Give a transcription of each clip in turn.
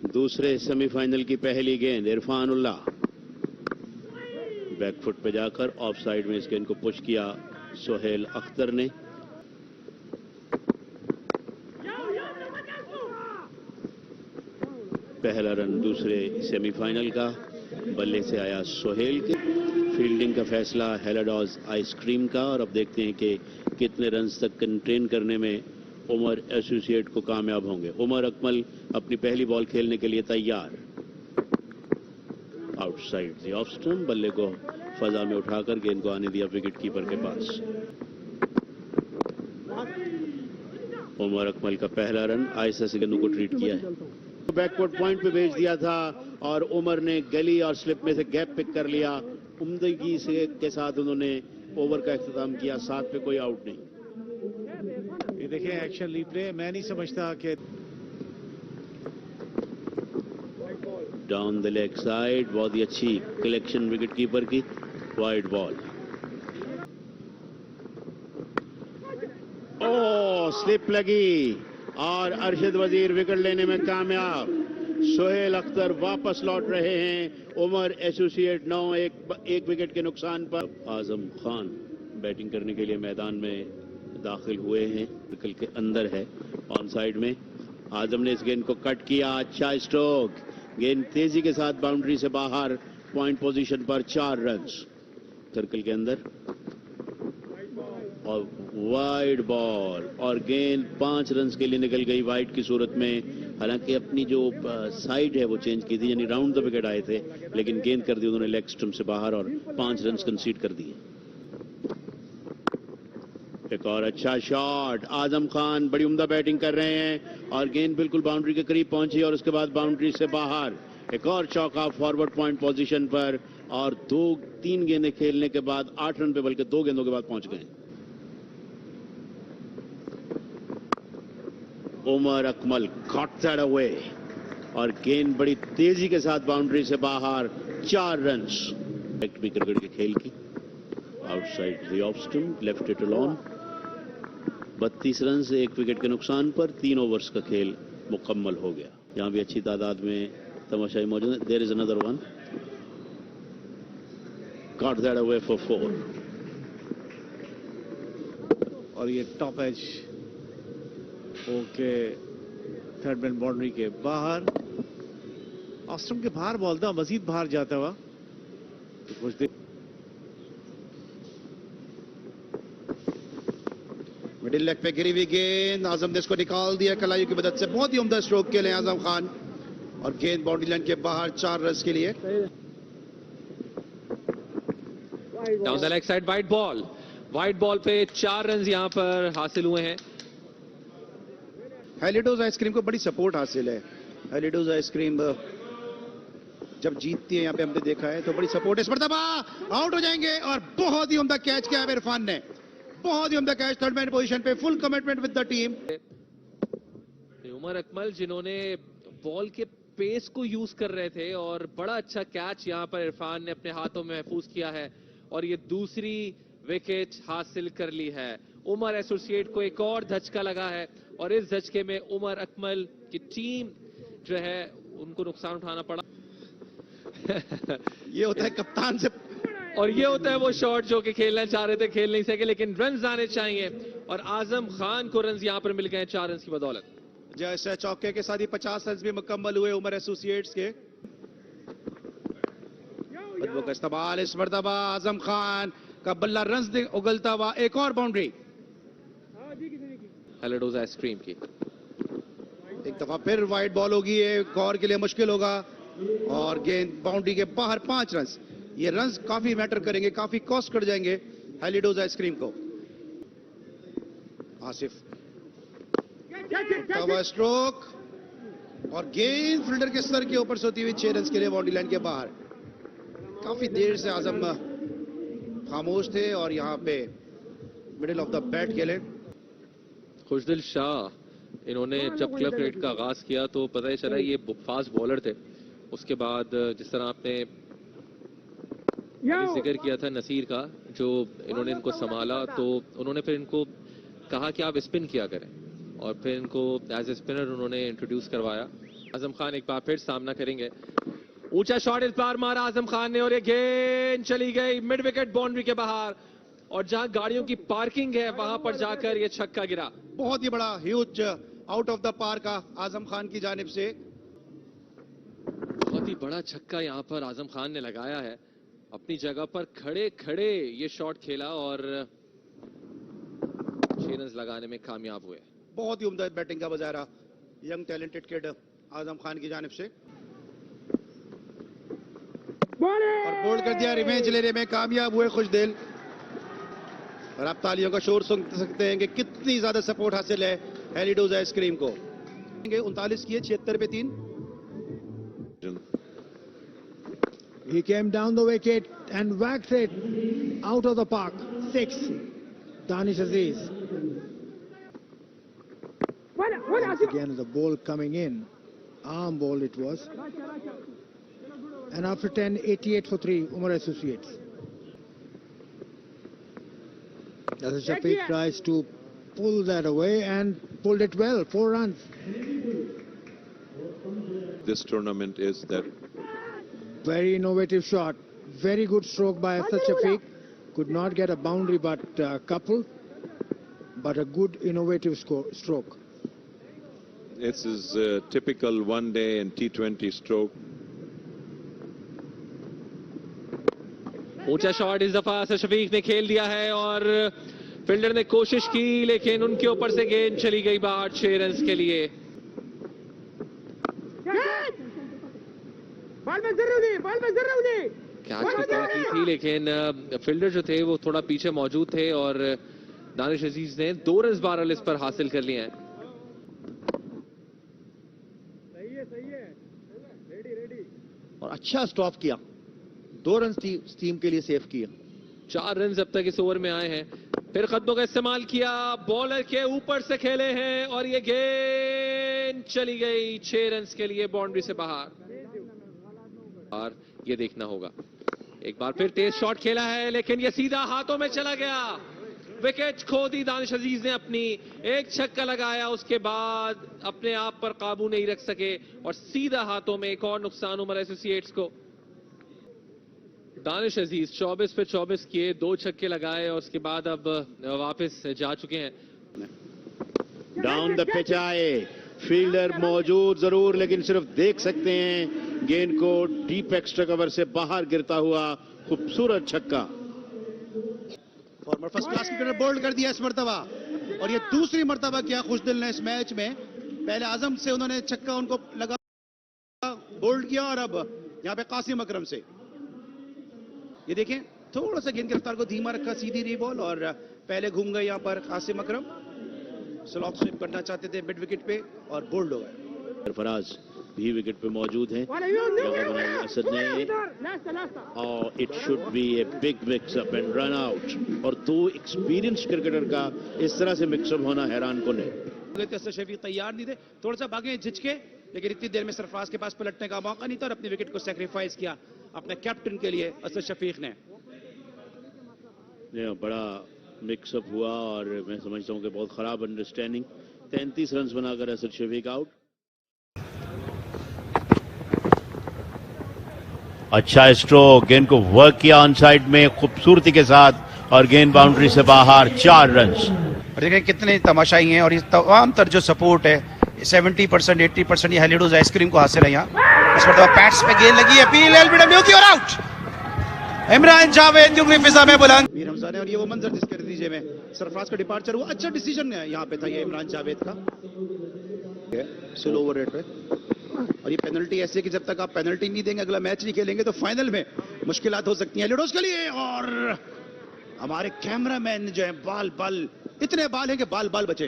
दूसरे सेमीफाइनल की पहली गेंद इरफान उल्लाह बैकफुट पे जाकर ऑफ साइड में इस गेंद को पुश किया सोहेल अख्तर ने। पहला रन दूसरे सेमीफाइनल का बल्ले से आया सोहेल के। फील्डिंग का फैसला हेलाडॉज आइसक्रीम का। और अब देखते हैं कि कितने रन्स तक कंटेन करने में उमर एसोसिएट को कामयाब होंगे। उमर अकमल अपनी पहली बॉल खेलने के लिए तैयार। आउटसाइड द ऑफ स्टंप, बल्ले को फजा में उठाकर गेंद को आने दिया विकेट कीपर के पास। उमर अकमल का पहला रन। आयशा से गेंदों को ट्रीट किया है, बैकवर्ड पॉइंट पे भेज दिया था और उमर ने गली और स्लिप में से गैप पिक कर लिया। उम्दगी से के साथ उन्होंने ओवर का इख्तिताम किया। 7 पे कोई आउट नहीं। ये देखिए एक्शन रिप्ले, मैं नहीं समझता कि डाउन द लेग साइड, बहुत ही अच्छी कलेक्शन विकेट कीपर की। वाइड बॉल, ओ स्लिप लगी और अरशद वजीर विकेट लेने में कामयाब। सोहेल अख्तर वापस लौट रहे हैं। उमर एसोसिएट 9 एक विकेट के नुकसान पर। आजम खान बैटिंग करने के लिए मैदान में दाखिल हुए हैं। सर्कल के अंदर है ऑन साइड में। आजम ने इस गेंद को कट किया, अच्छा स्ट्रोक। गेंद तेजी के साथ बाउंड्री से बाहर, पॉइंट पोजीशन पर 4 रन सर्कल के अंदर। और वाइड बॉल और गेंद 5 रन के लिए निकल गई वाइड की सूरत में। हालांकि अपनी जो साइड है वो चेंज की थी, यानी राउंड द विकेट आए थे, लेकिन गेंद कर दी उन्होंने लेग स्टंप से बाहर और 5 रन कंसीड कर दिए। एक और अच्छा शॉट। आजम खान बड़ी उम्दा बैटिंग कर रहे हैं और गेंद बिल्कुल बाउंड्री के करीब पहुंची और उसके बाद बाउंड्री से बाहर। एक और चौका फॉरवर्ड पॉइंट पोजीशन पर और 2-3 गेंदें खेलने के बाद 8 रन पे, बल्कि 2 गेंदों के बाद पहुंच गए। Umar Akmal caught that away और गेंद बड़ी तेजी के साथ बाउंड्री से बाहर, 4 रन। भी क्रिकेट के खेल की। Outside the off stump, left it on. 32 run से 1 विकेट के नुकसान पर 3 ओवर्स का खेल मुकम्मल हो गया। यहां भी अच्छी तादाद में तमाशाई मौजूद है। There is another one, caught that away for 4। और ये top edge okay, third man boundary के बाहर। ऑस्ट्रम के बाहर बॉल था, मजीद बाहर जाता हुआ तो कुछ देर। मिडिल लेग पे गिरी हुई गेंद, आजम ने इसको निकाल दिया कलाइयों की मदद से। बहुत ही उम्दा स्ट्रोक के लिए आजम खान और गेंद बाउंड्री लाइन के बाहर, 4 रन के लिए। Down the leg side wide ball पे 4 रन यहां पर हासिल हुए हैं। हेलिडोज आइसक्रीम को बड़ी सपोर्ट हासिल है। हेलिडोज आइसक्रीम जब जीतती है, यहाँ पे हमने देखा है, तो बड़ी सपोर्ट है। इस मरतबा आउट हो जाएंगे और बहुत ही उम्दा कैच किया है इरफान ने, बहुत ही उम्दा कैच। थर्ड मैन पोजीशन पे, full commitment with the team. Umar Akmal जिन्होंने बॉल के पेस को यूज कर रहे थे और बड़ा अच्छा कैच यहां पर इरफान ने अपने हाथों में महफूज किया है और ये दूसरी विकेट हासिल कर ली है। उमर एसोसिएट को एक और धचका लगा है और इस धचके में उमर अकमल की टीम जो है उनको नुकसान उठाना पड़ा। ये होता है कप्तान से। और ये होता है वो शॉट जो कि खेलना चाह रहे थे, खेल नहीं सके, लेकिन रन आने चाहिए और आजम खान को रन यहां पर मिल गए 4 रन की बदौलत। जैसे चौके के साथ ही 50 रन भी मुकम्मल हुए उमर एसोसिएट्स के। बदबू का इस्तेमाल, इस मरतबा आजम खान का बल्ला रन उगलता हुआ। एक और बाउंड्री हेलाडोज आइसक्रीम की। एक दफा फिर वाइड बॉल होगी, एक और के लिए मुश्किल होगा और गेंद बाउंड्री के बाहर, 5 रन। ये रन काफी मैटर करेंगे, काफी कॉस्ट कर जाएंगे हेलिडोज आइसक्रीम को। आसिफ स्ट्रोक और गेंद फील्डर के सर के ऊपर से होती हुई 6 रन के लिए बाउंड्री लाइन के बाहर। काफी देर से आजम खामोश थे और यहां पे मिडिल ऑफ द बैट खेले। खुशदिल शाह, इन्होंने जब क्लब क्रिकेट का आगाज किया तो पता ही चला ये फास्ट बॉलर थे। उसके बाद जिस तरह आपने जिक्र किया था नसीर का, जो इन्होंने इनको संभाला तो उन्होंने फिर इनको कहा कि आप स्पिन किया करें और फिर इनको एज ए स्पिनर उन्होंने इंट्रोड्यूस करवाया आजम खान एक बार फिर सामना करेंगे। ऊंचा शॉट इस बार मारा आजम खान ने और ये गेंद चली गई मिड विकेट बाउंड्री के बाहर, और जहां गाड़ियों की पार्किंग है वहां पर जाकर ये छक्का गिरा। बहुत ही बड़ा huge out of the park का आजम खान की जानिब से। बहुत ही बड़ा छक्का यहां पर आजम खान ने लगाया है, अपनी जगह पर खड़े खड़े ये शॉट खेला और 6 रन लगाने में कामयाब हुए। बहुत ही उम्दा बैटिंग का मुजाहरा young talented kid Azam Khan की जानिब से, और बोल्ड कर दिया। रिवेंज लेने में कामयाब हुए खुशदिल, और आप तालियों का शोर सुन सकते हैं कि कितनी ज्यादा सपोर्ट हासिल है हेलीडोज आइसक्रीम को। 39 किए 76 पे 3। He came down the wicket and whacked it out of the park. 6. Danish Aziz. Once again, the ball coming in. Arm ball it was. And after 10, 88 for 3, Umar Associates. As Shafiq tries to pull that away and pulled it well. 4 runs. This tournament is that Very innovative shot. Very good stroke by Asad Shafiq. Could not get a boundary but a couple. But a good innovative stroke. this is a typical one-day and T20 stroke. ऊंचा shot इस दफा असद शफीक ने खेल दिया है और fielder ने कोशिश की लेकिन उनके ऊपर से गेंद चली गई बाहर 6 रन के लिए। कैच की तय की थी लेकिन फील्डर जो थे वो थोड़ा पीछे मौजूद थे और दानिश अजीज ने 2 रन 12 इस पर हासिल कर लिए हैं। और अच्छा स्टॉप किया, 2 रन टीम के लिए सेव किया। 4 रन अब तक इस ओवर में आए हैं। फिर कदमों का इस्तेमाल किया, बॉलर के ऊपर से खेले हैं और ये गेंद चली गई 6 रन के लिए बाउंड्री से बाहर। और ये देखना होगा, एक बार फिर तेज शॉट खेला है लेकिन ये सीधा हाथों में चला गया। विकेट खो दी दानिश अजीज ने अपनी, एक छक्का लगाया उसके बाद अपने आप पर काबू नहीं रख सके और सीधा हाथों में। एक और नुकसान उमर एसोसिएट्स को। दानिश अजीज 24 पे 24 किए, 2 छक्के लगाए और उसके बाद अब वापस जा चुके हैं। डाउन द पिच आए, फील्डर मौजूद जरूर लेकिन सिर्फ देख सकते हैं गेंद को डीप एक्स्ट्रा कवर से बाहर गिरता हुआ। खूबसूरत छक्का। Former first class cricketer bowled कर दिया इस मर्तबा, और ये दूसरी मर्तबा किया खुशदिल ने इस मैच में। पहले आजम से उन्होंने छक्का उनको लगा, बोल्ड किया, और अब यहाँ पे कासिम अकरम से। ये देखें, थोड़ा सा गेंद की रफ्तार को धीमा रखा, सीधी रही बॉल, और पहले घूम गए यहाँ पर कासिम अकरम। स्लॉप स्विप करना चाहते थे मिड विकेट पे और बोल्ड हो गए। सरफराज भी विकेट पे मौजूद हैं। जगह बनाई असद ने, और it should be a big mixup and run out. और 2 एक्सपीरियंस क्रिकेटर का इस तरह से मिक्सअप होना हैरान कुन है। असद शफीक तैयार नहीं थे, थोड़ा सा भागे झिझके, लेकिन इतनी देर में सरफराज के पास पलटने का मौका नहीं था और अपनी विकेट को सैक्रिफाइस किया अपने कैप्टन के लिए असद शफीक ने। बड़ा मिक्सअप हुआ और मैं समझता हूं कि बहुत खराब अंडरस्टैंडिंग। 33 रन बनाकर असद शफीक आउट। अच्छा स्ट्रोक, गेंद को वर्क किया ऑन साइड में खूबसूरती के साथ और गेंद बाउंड्री से बाहर 4 रन। और देखिए कितने तमाशाई हैं, और ये तमाम तर जो सपोर्ट है 70% 80% ये हेलीडोज आइसक्रीम को हासिल है। यहाँ इस पर पैट्स पे गेंद लगी है, पील एलबीडब्ल्यू की और आउट। इमरान जावेद यूं फिजा में बुलंद। मीर हमजा ने, और ये वो मंजर जिसके नतीजे में सरफराज का डिपार्चर हुआ। अच्छा डिसीजन है यहाँ पे था ये इमरान जावेद का, स्लो ओवर रेट पे। और ये पेनल्टी ऐसे कि जब तक आप पेनल्टी नहीं देंगे, अगला मैच नहीं खेलेंगे, तो फाइनल में मुश्किलात हो सकती हैं हेलीडोज के लिए। और हमारे कैमरामैन जो है बाल इतने बाल हैं कि बाल बचे।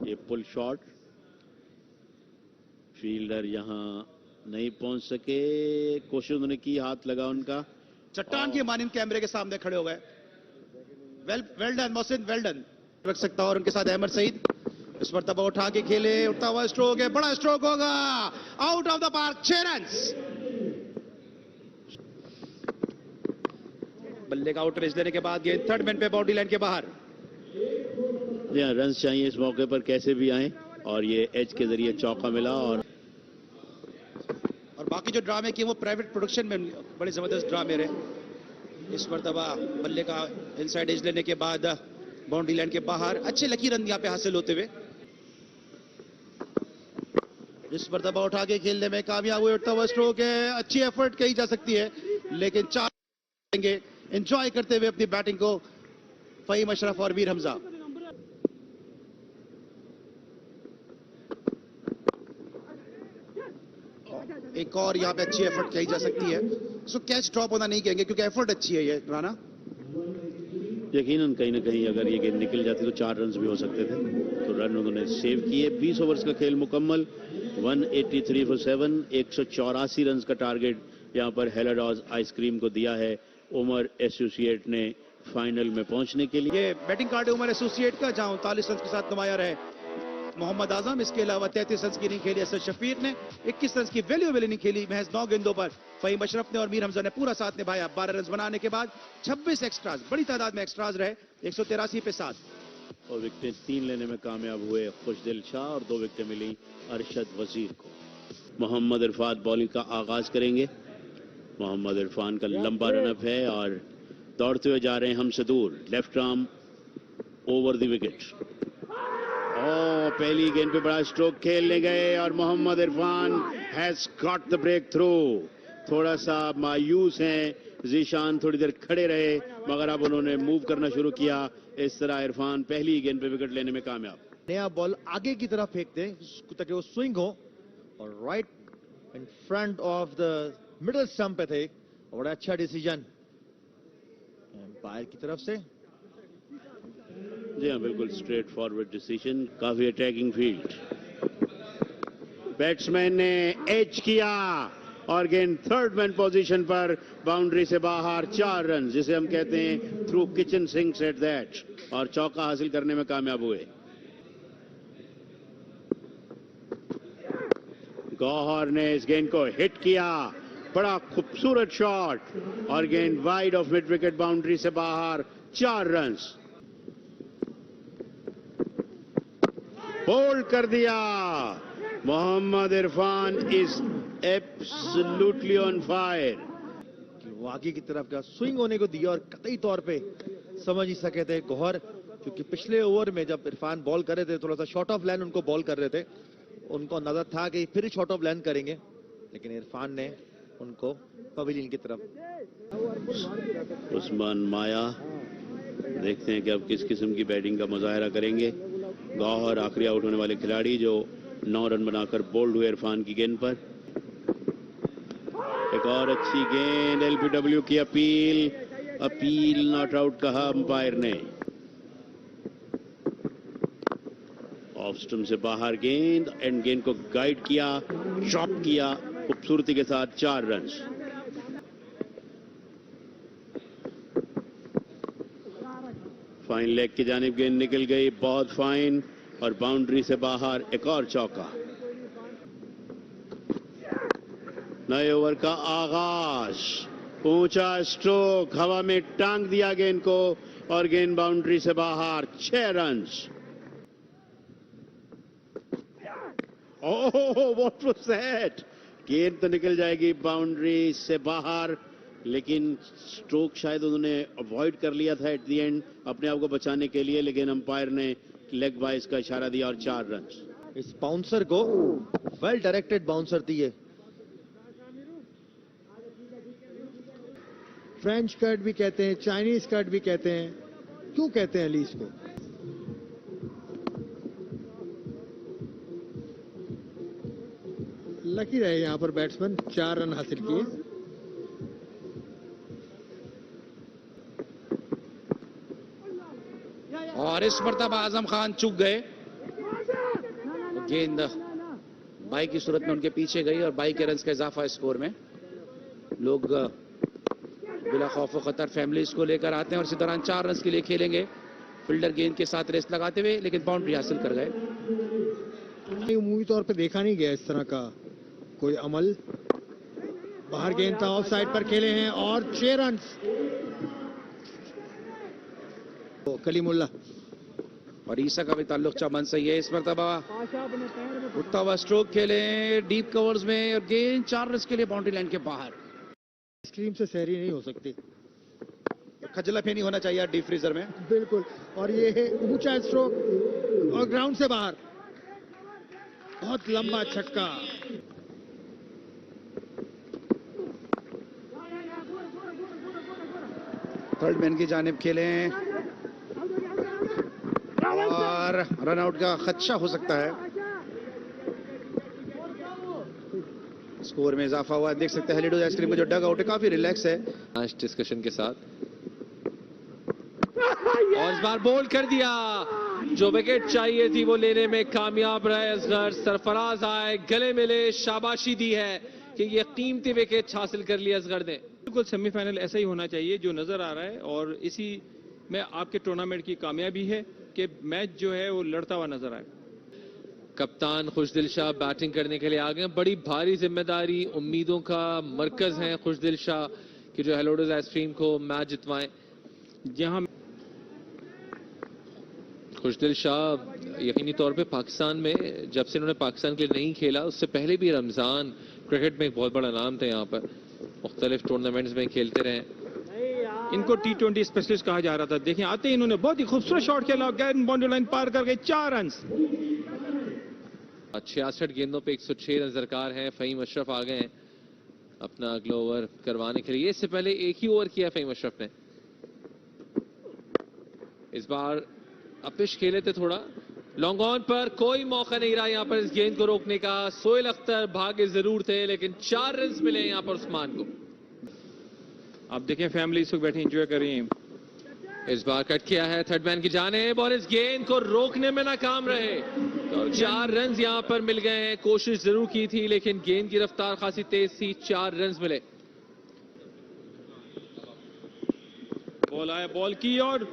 ये पुल शॉट, फील्डर यहां नहीं पहुंच सके, कोशिश उन्होंने की, हाथ लगा उनका। चट्टान की मानिंद कैमरे के सामने खड़े हो गए। Well done Mohsin, well done रख सकता। और उनके साथ अहमद सईद इस पर तब उठा के खेले, उठता हुआ स्ट्रोक है, बड़ा स्ट्रोक होगा, out of the park, 6 run. बल्ले का आउट रेस देने के बाद गेंद थर्ड मैन पे बाउंड्री लाइन के बाहर। रन चाहिए इस मौके पर कैसे भी आए, और ये एज के जरिए चौका मिला। और बाकी जो ड्रामे किए वो प्राइवेट प्रोडक्शन में बड़े जबरदस्त ड्रामे रहे। इस मरतबा बल्ले का इनसाइड एज लेने के बाद बाउंड्री लाइन के बाहर अच्छे लकी रन यहाँ पे हासिल होते हुए इस मरतबा उठा के खेलने में कामयाब हुए। उठता हुआ स्ट्रोक है, अच्छी एफर्ट कही जा सकती है, लेकिन चार एंजॉय करते हुए अपनी बैटिंग को फहीम अशरफ और मीर हमजा। एक और यहाँ पे अच्छी एफर्ट कही जा सकती है। सो कैच ड्रॉप होना नहीं कहेंगे क्योंकि एफर्ट अच्छी है ये राना। यकीनन कहीं ना कहीं अगर ये गेंद निकल जाती तो 4 रन भी हो सकते थे, तो रन उन्होंने सेव किए। 20 ओवर्स का खेल मुकम्मल, 183 फॉर 7, 184 रन का टारगेट यहाँ पर हेलाडॉज आइसक्रीम को दिया है उमर एसोसिएट ने फाइनल में पहुंचने के लिए। ये बैटिंग कार्ड है उमर एसोसिएट का, जहां 39 रन के साथ नुमाया रहे मोहम्मद आजम। इसके अलावा 33 रन की इनिंग खेली असद शफीक ने, 21 रन की वैल्यूएबल इनिंग खेली महज 9 गेंदों पर फहीम अशरफ ने, और मीर हमजा ने पूरा साथ निभाया। 12 रन बनाने के बाद 26 एक्स्ट्राज, बड़ी तादाद में एक्स्ट्राज रहे, 183 पे 7। और विकेटें 3 लेने में कामयाब हुए खुशदिल शाह, और 2 विकेटें मिली अरशद वजीर को। मोहम्मद इरफान बॉलिंग का आगाज करेंगे। मोहम्मद इरफान का लंबा रनअप है और दौड़ते हुए जा रहे हैं हमसे दूर, left arm over the wicket. पहली गेंद पे बड़ा स्ट्रोक खेलने गए और Mohammad Irfan has got the breakthrough. थोड़ा सा मायूस हैं जीशान, थोड़ी देर खड़े रहे मगर अब उन्होंने मूव करना शुरू किया। इस तरह इरफान पहली गेंद पे विकेट लेने में कामयाब। नया बॉल आगे की तरफ फेंकते हैं ताकि वो स्विंग हो, और right in front of the middle stump पे थे। बड़ा अच्छा डिसीजन एम्पायर की तरफ से। जी हाँ, बिल्कुल स्ट्रेट फॉरवर्ड डिसीजन, काफी अटैकिंग फील्ड। बैट्समैन ने एज किया और गेंद थर्ड मैन पोजीशन पर, बाउंड्री से बाहर 4 रन, जिसे हम कहते हैं through kitchen sinks at that, और चौका हासिल करने में कामयाब हुए। गौहर ने इस गेंद को हिट किया, बड़ा खूबसूरत शॉट, और गेंद wide of mid wicket, boundary से बाहर 4 रन। होल्ड कर दिया। Mohammad Irfan is absolutely on fire. वो आगे की तरफ का स्विंग होने को दिया और कतई तौर पे समझ ही सके थे गौहर, क्योंकि पिछले ओवर में जब इरफान बॉल कर रहे थे थोड़ा सा शॉर्ट ऑफ लाइन उनको बॉल कर रहे थे, उनको अंदाजा था कि फिर शॉर्ट ऑफ लाइन करेंगे, लेकिन इरफान ने उनको पवेलियन की तरफ। उस्मान माया देखते हैं कि अब किस किस्म की बैटिंग का मुजाहरा करेंगे। गौहर आखिरी आउट होने वाले खिलाड़ी जो 9 रन बनाकर बोल्ड हुए इरफान की गेंद पर। एक और अच्छी गेंद, एलबीडब्ल्यू की अपील नॉट आउट कहा अंपायर ने। ऑफ स्टंप से बाहर गेंद, एंड गेंद को गाइड किया, ड्रॉप किया खूबसूरती के साथ, 4 रन। फाइन लेग की जानिब गेंद निकल गई, बहुत फाइन, और बाउंड्री से बाहर एक और चौका। नए ओवर का आगाज, ऊंचा स्ट्रोक, हवा में टांग दिया गेंद को, और गेंद बाउंड्री से बाहर, 6 run. Oh what was that, गेंद तो निकल जाएगी बाउंड्री से बाहर, लेकिन स्ट्रोक शायद उन्होंने अवॉइड कर लिया था एट द एंड अपने आप को बचाने के लिए, लेकिन अंपायर ने लेग वाइज का इशारा दिया और 4 रन। इस बाउंसर को वेल डायरेक्टेड बाउंसर दिए। फ्रेंच कर्ट भी कहते हैं, चाइनीज कर्ट भी कहते हैं, क्यों कहते हैं अली इसको? लकी रहे यहां पर बैट्समैन, 4 रन हासिल किए। और इस मरतबा आजम खान चूक गए, गेंद बाई की सूरत में उनके पीछे गई और 22 के रन का इजाफा स्कोर में। लोग बिला खौफ व खतर फैमिलीज को लेकर आते हैं और इसी दौरान 4 रन के लिए खेलेंगे। फील्डर गेंद के साथ रेस लगाते हुए, लेकिन बाउंड्री हासिल कर गए। उमूमी तौर पे देखा नहीं गया इस तरह का कोई अमल। बाहर गेंद था, ऑफ साइड पर खेले हैं और 6 रन। कलीमुल्ला और ईसा का भी ताल्लुक चमन से ही है। इस मरतबा उठता हुआ स्ट्रोक खेले डीप कवर्स में और गेंद 4 रन के लिए बाउंड्री लाइन के बाहर। आइसक्रीम से सहरी नहीं हो सकती। खजला फेनी होना चाहिए डीप फ्रीजर में। बिल्कुल। और ये है ऊंचा स्ट्रोक और ग्राउंड से बाहर, बहुत लंबा छक्का। थर्ड मैन की जानिब खेले और रन आउट का खदशा हो सकता है। स्कोर में इजाफा हुआ देख सकते हैं। हेलिडोज आइसक्रीम का जो डग आउट है काफी रिलैक्स है आज डिस्कशन के साथ, और इस बार बोल्ड कर दिया। जो विकेट चाहिए थी वो लेने में कामयाब रहे असगर। सरफराज आए, गले मिले, शाबाशी दी है कि ये कीमती विकेट हासिल कर लिया असगर ने। बिल्कुल सेमीफाइनल ऐसा ही होना चाहिए जो नजर आ रहा है, और इसी में आपके टूर्नामेंट की कामयाबी है कि मैच जो है वो लड़ता हुआ नजर आए। कप्तान खुशदिल शाह बैटिंग करने के लिए आ गए। बड़ी भारी जिम्मेदारी, उम्मीदों का मरकज है खुशदिल शाह कि जो हेलिडोज आइसक्रीम को मैच जितवाएं। जहां खुशदिल शाह यकीनी तौर पे पाकिस्तान में जब से इन्होंने पाकिस्तान के लिए नहीं खेला, उससे पहले भी रमजान क्रिकेट में एक बहुत बड़ा नाम था। यहाँ पर मुख्तलिफ टूर्नामेंट्स में खेलते रहे। इनको T20 स्पेशलिस्ट कहा जा रहा था। देखिए आते ही इन्होंने बहुत ही खूबसूरत शॉट खेला, बाउंड्री लाइन पार कर गए, 4 रन। 66 गेंदों पे 106 रन दरकार हैं। फहीम अशरफ आ गए हैं अपना अगला ओवर करवाने के लिए। इससे पहले एक ही ओवर किया फहीम अशरफ ने। इस बार अपिश खेले थे थोड़ा। लॉन्ग ऑन पर कोई मौका नहीं रहा यहाँ पर इस गेंद को रोकने का। सोहेल अख्तर भागे जरूर थे, लेकिन 4 रन मिले यहाँ पर उस्मान को। आप देखें फैमिली इस वक्त बैठी एंजॉय कर रही है। इस बार कट किया है थर्ड मैन की जानिब और इस गेंद को रोकने में नाकाम रहे। तो 4 रन यहाँ पर मिल गए हैं। कोशिश जरूर की थी लेकिन गेंद की रफ्तार खासी तेज थी। 4 रन मिले। बॉल आया, बॉल की और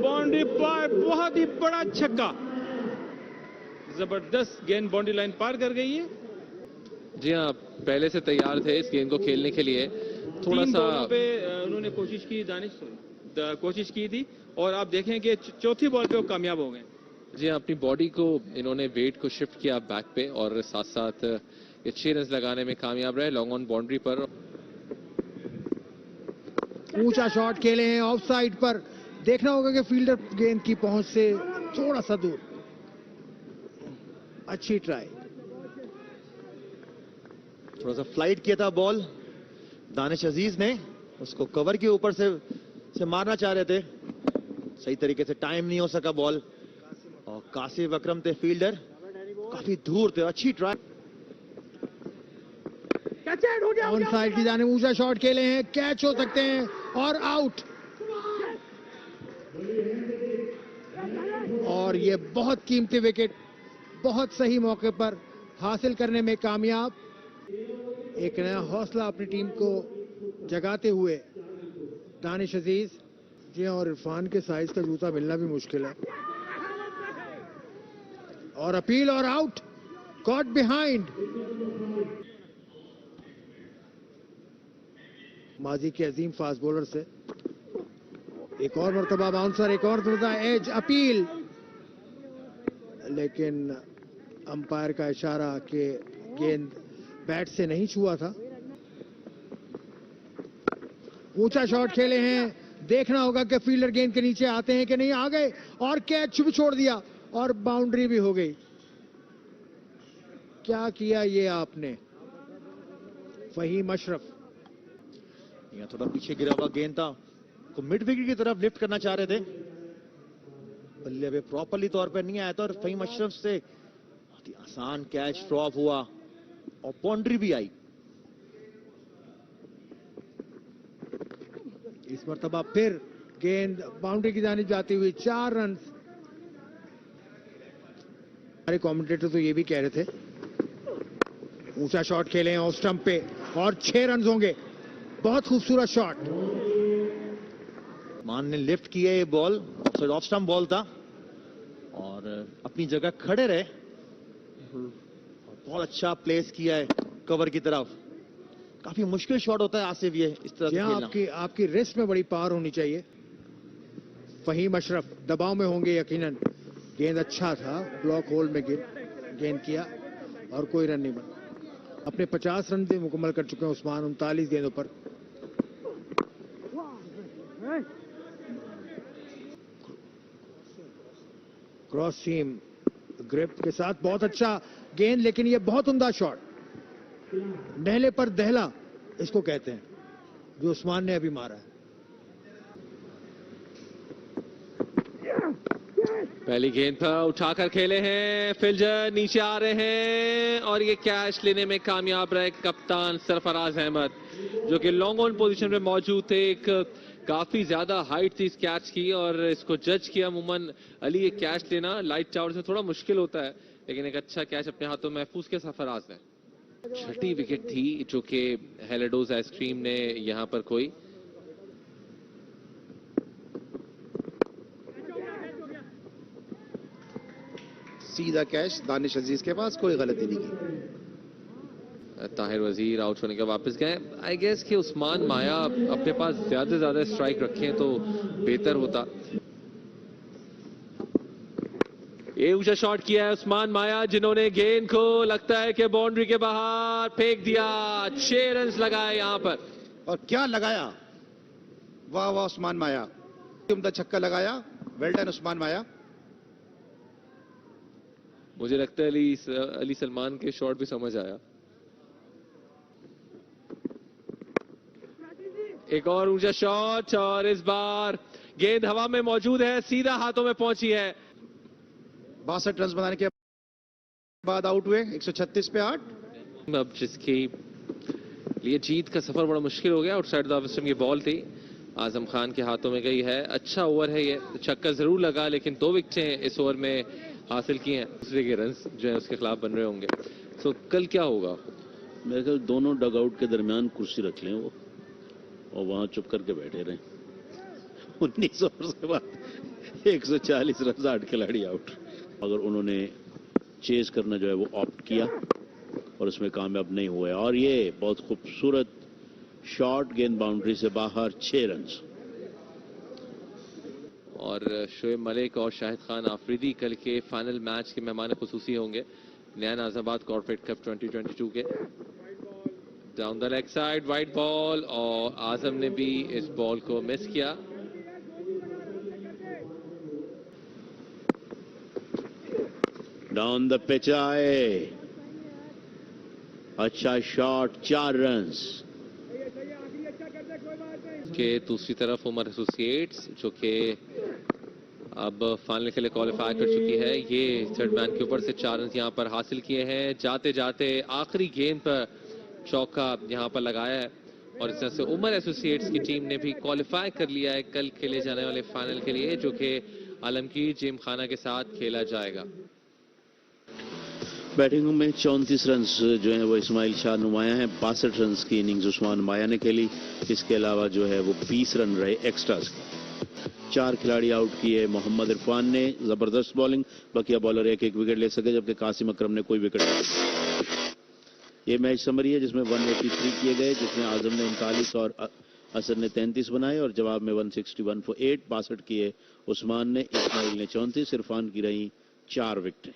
बाउंड्री पार, बहुत ही बड़ा छक्का, जबरदस्त गेंद बाउंड्री लाइन पार कर गई है। जी हाँ, पहले से तैयार थे इस गेंद को खेलने के लिए। थोड़ा सा पे उन्होंने कोशिश की, कोशिश की थी, और आप देखें कि चौथी बॉल पे वो कामयाब हो गए। जी हाँ, अपनी बॉडी को इन्होंने वेट को शिफ्ट किया बैक पे और साथ साथ ये 6 रन लगाने में कामयाब रहे लॉन्ग ऑन बाउंड्री पर। ऊंचा शॉट खेले हैं ऑफ साइड पर। देखना होगा कि फील्डर गेंद की पहुंच से थोड़ा सा दूर। अच्छी ट्राई। थोड़ा सा फ्लाइट किया था बॉल दानिश अजीज ने, उसको कवर के ऊपर से मारना चाह रहे थे। सही तरीके से टाइम नहीं हो सका बॉल, और कासिफ अकरम थे फील्डर, काफी दूर थे। अच्छी ट्राई। ऑन साइड की जाने ऊंचा शॉट खेले हैं, कैच हो सकते हैं और आउट। और ये बहुत कीमती विकेट बहुत सही मौके पर हासिल करने में कामयाब। एक नया हौसला अपनी टीम को जगाते हुए दानिश अजीज। जी और इरफान के साइज का जूता मिलना भी मुश्किल है। और अपील और आउट, कॉट बिहाइंड। माजी के अजीम फास्ट बॉलर से एक और मरतबा बाउंसर, एक और मरतबा एज, अपील, लेकिन अंपायर का इशारा कि गेंद बैट से नहीं छुआ था। ऊंचा शॉट खेले हैं, देखना होगा कि फील्डर गेंद के नीचे आते हैं कि नहीं। आ गए और कैच भी छोड़ दिया और बाउंड्री भी हो गई। क्या किया ये आपने फहीम अशरफ। यहाँ थोड़ा पीछे गिरा हुआ गेंद था, को मिड विकेट की तरफ लिफ्ट करना चाह रहे थे, बल्ले पे प्रॉपरली तौर पर नहीं आया था और फहीम अशरफ से बहुत ही आसान कैच ड्रॉप हुआ और बाउंड्री भी आई। इस मरतबा फिर गेंद बाउंड्री की जानिब जाती हुई 4 रन। हमारे कमेंटेटर तो ये भी कह रहे थे ऊंचा शॉट खेले हैं ऑफ स्टंप पे और 6 रन होंगे। बहुत खूबसूरत शॉट। मान ने लिफ्ट किया ये बॉल, ऑफ स्टंप बॉल था और अपनी जगह खड़े रहे। बहुत अच्छा प्लेस किया है कवर की तरफ। काफी मुश्किल शॉट होता है आसिफ ये इस तरह से खेलना। आपकी रिस्ट में बड़ी पावर होनी चाहिए। फहीम अशरफ दबाव में होंगे यकीनन। गेंद अच्छा था, ब्लॉक होल में गेंद किया और कोई रन नहीं बना। अपने 50 रन भी मुकम्मल कर चुके हैं उस्मान 39 गेंदों पर। क्रॉस सीम ग्रिप के साथ बहुत अच्छा गेंद, लेकिन ये बहुत उम्दा शॉट। दहले पर दहला इसको कहते हैं, जो उस्मान ने अभी मारा है। पहली गेंद पर उठाकर खेले हैं, फिल्डर नीचे आ रहे हैं और ये कैच लेने में कामयाब रहे कप्तान सरफराज अहमद, जो कि लॉन्ग ऑन पोजीशन में मौजूद थे। एक काफी ज्यादा हाइट थी इस कैच की और इसको जज किया अमूमन अली। ये कैच लेना लाइट टावर से थोड़ा मुश्किल होता है, लेकिन एक अच्छा कैच अपने हाथों में महफूज किया सरफराज ने। छठी विकेट थी जो कि हेलेडोज आइसक्रीम ने यहां पर खोई। सीधा कैच दानिश अजीज के पास, कोई गलती नहीं की। ताहिर वजीर आउट होने के वापस गए। आई गेस कि उस्मान माया अपने पास ज्यादा स्ट्राइक रखें तो बेहतर होता। ये ऊंचा शॉट किया है उस्मान माया, जिन्होंने गेंद को लगता है कि बाउंड्री के बाहर फेंक दिया। 6 रन लगाए यहां पर, और क्या लगाया, वाह वाह उस्मान माया, उम्दा छक्का लगाया। वेल डन उस्मान माया। मुझे लगता है अली सलमान के शॉट भी समझ आया। एक और ऊंचा शॉट और इस बार गेंद हवा में मौजूद है, सीधा हाथों में पहुंची है। 62 रन बनाने के बाद आउट हुए, 136 पे 8। अब जिसके लिए जीत का सफर बड़ा मुश्किल हो गया। आउटसाइड द ऑफ स्टंप की बॉल थी, आजम खान के हाथों में गई है। अच्छा ओवर है ये, छक्का जरूर लगा, लेकिन 2 विकेटें इस ओवर में हासिल की हैं। दूसरे के रन जो है उसके खिलाफ बन रहे होंगे। तो कल क्या होगा? मेरे ख्याल दोनों डग आउट के दरमियान कुर्सी रख लें वो, और वहां चुप करके बैठे रहे। 19 ओवर के बाद 140 रन, 8 खिलाड़ी आउट। अगर उन्होंने चेज करना जो है वो ऑप्ट किया और उसमें कामयाब नहीं हुए, और ये बहुत खूबसूरत शॉट, गेंद बाउंड्री से बाहर, 6 रन। और शोएब मलिक और शाहिद खान आफरीदी कल के फाइनल मैच के मेहमान खुसूसी होंगे नया नाज़ाबाद कॉर्पोरेट कप 2022 के। Down the leg side wide ball, और आजम ने भी इस बॉल को मिस किया। डाउन द पिच आए, अच्छा शॉट, 4 रन। के दूसरी तरफ उमर एसोसिएट्स जो कि अब फाइनल के लिए क्वालिफाई कर चुकी है, ये थर्ड मैन के ऊपर से 4 रन यहां पर हासिल किए हैं। जाते जाते आखिरी गेंद पर चौका यहां पर लगाया है, और इस तरह से उमर एसोसिएट्स की टीम ने भी क्वालिफाई कर लिया है कल खेले जाने वाले फाइनल के लिए, जो कि आलमगीर जिम खाना के साथ खेला जाएगा। बैटिंग में 34 रन जो है वो इस्माइल शाह नुमाया है। 62 रन की इनिंग्स उस्मान माया ने खेली। इसके अलावा जो है वो 20 रन रहे एक्स्ट्रास के। 4 खिलाड़ी आउट किए मोहम्मद इरफान ने, जबरदस्त बॉलिंग। बकिया बॉलर एक विकेट ले सके, जबकि कासिम अकरम ने कोई विकेट नहीं। ये मैच समरी है जिसमें 183 किए गए, जिसमें आजम ने 39 और असद ने 33 बनाए, और जवाब में 161 फॉर 8 62 किए उस्मान ने। इस्माइल ने 34, इरफान की रही 4 विकेटें।